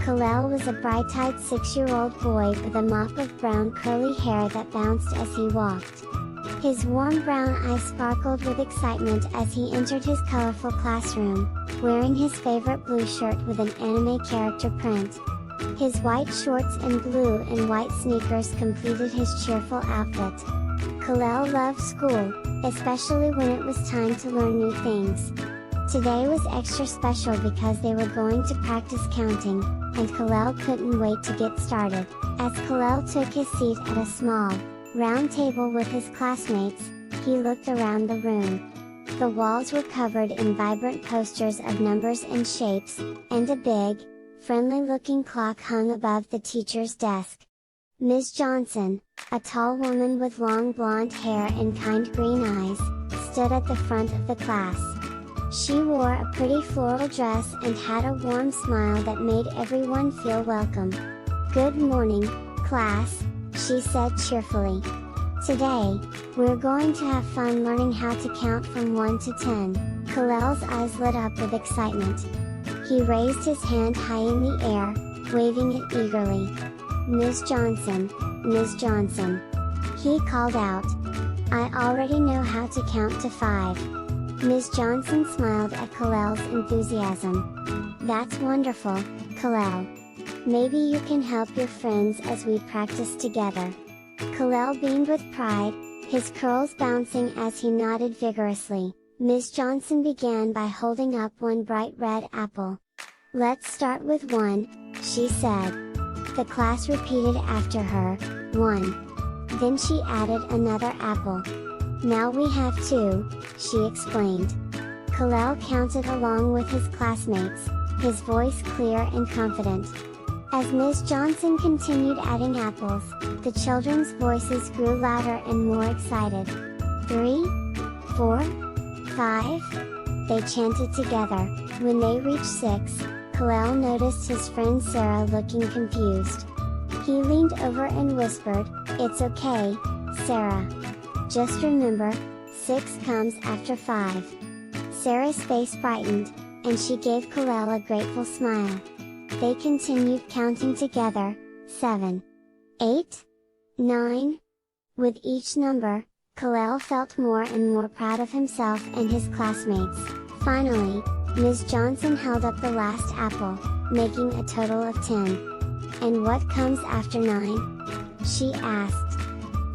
Kalel was a bright-eyed 6-year-old boy with a mop of brown curly hair that bounced as he walked. His warm brown eyes sparkled with excitement as he entered his colorful classroom, wearing his favorite blue shirt with an anime character print. His white shorts and blue and white sneakers completed his cheerful outfit. Kalel loved school, especially when it was time to learn new things. Today was extra special because they were going to practice counting, and Kalel couldn't wait to get started. As Kalel took his seat at a small, round table with his classmates, he looked around the room. The walls were covered in vibrant posters of numbers and shapes, and a big, friendly-looking clock hung above the teacher's desk. Ms. Johnson, a tall woman with long blonde hair and kind green eyes, stood at the front of the class. She wore a pretty floral dress and had a warm smile that made everyone feel welcome. "Good morning, class," she said cheerfully. "Today, we're going to have fun learning how to count from 1 to 10. Kalel's eyes lit up with excitement. He raised his hand high in the air, waving it eagerly. "Ms. Johnson, Ms. Johnson," he called out. "I already know how to count to 5. Ms. Johnson smiled at Kalel's enthusiasm. "That's wonderful, Kalel. Maybe you can help your friends as we practice together." Kalel beamed with pride, his curls bouncing as he nodded vigorously. Ms. Johnson began by holding up one bright red apple. "Let's start with 1, she said. The class repeated after her, 1. Then she added another apple. "Now we have 2, she explained. Kalel counted along with his classmates, his voice clear and confident. As Ms. Johnson continued adding apples, the children's voices grew louder and more excited. 3, 4, 5, they chanted together. When they reached 6, Kalel noticed his friend Sarah looking confused. He leaned over and whispered, "It's okay, Sarah. Just remember, 6 comes after 5. Sarah's face brightened, and she gave Kalel a grateful smile. They continued counting together, 7, 8, 9. With each number, Kalel felt more and more proud of himself and his classmates. Finally, Ms. Johnson held up the last apple, making a total of 10. "And what comes after 9? She asked.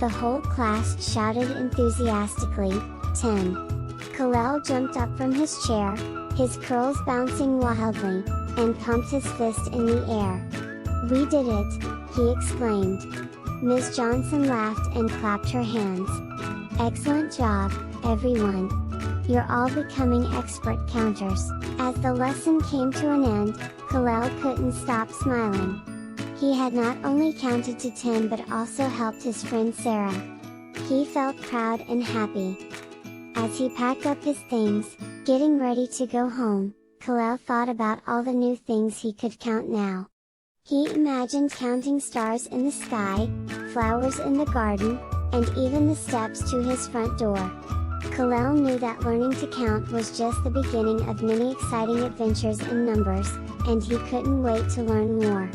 The whole class shouted enthusiastically, 10. Kalel jumped up from his chair, his curls bouncing wildly, and pumped his fist in the air. "We did it," he exclaimed. Ms. Johnson laughed and clapped her hands. "Excellent job, everyone. You're all becoming expert counters." As the lesson came to an end, Kalel couldn't stop smiling. He had not only counted to 10 but also helped his friend Sarah. He felt proud and happy. As he packed up his things, getting ready to go home, Kalel thought about all the new things he could count now. He imagined counting stars in the sky, flowers in the garden, and even the steps to his front door. Kalel knew that learning to count was just the beginning of many exciting adventures in numbers, and he couldn't wait to learn more.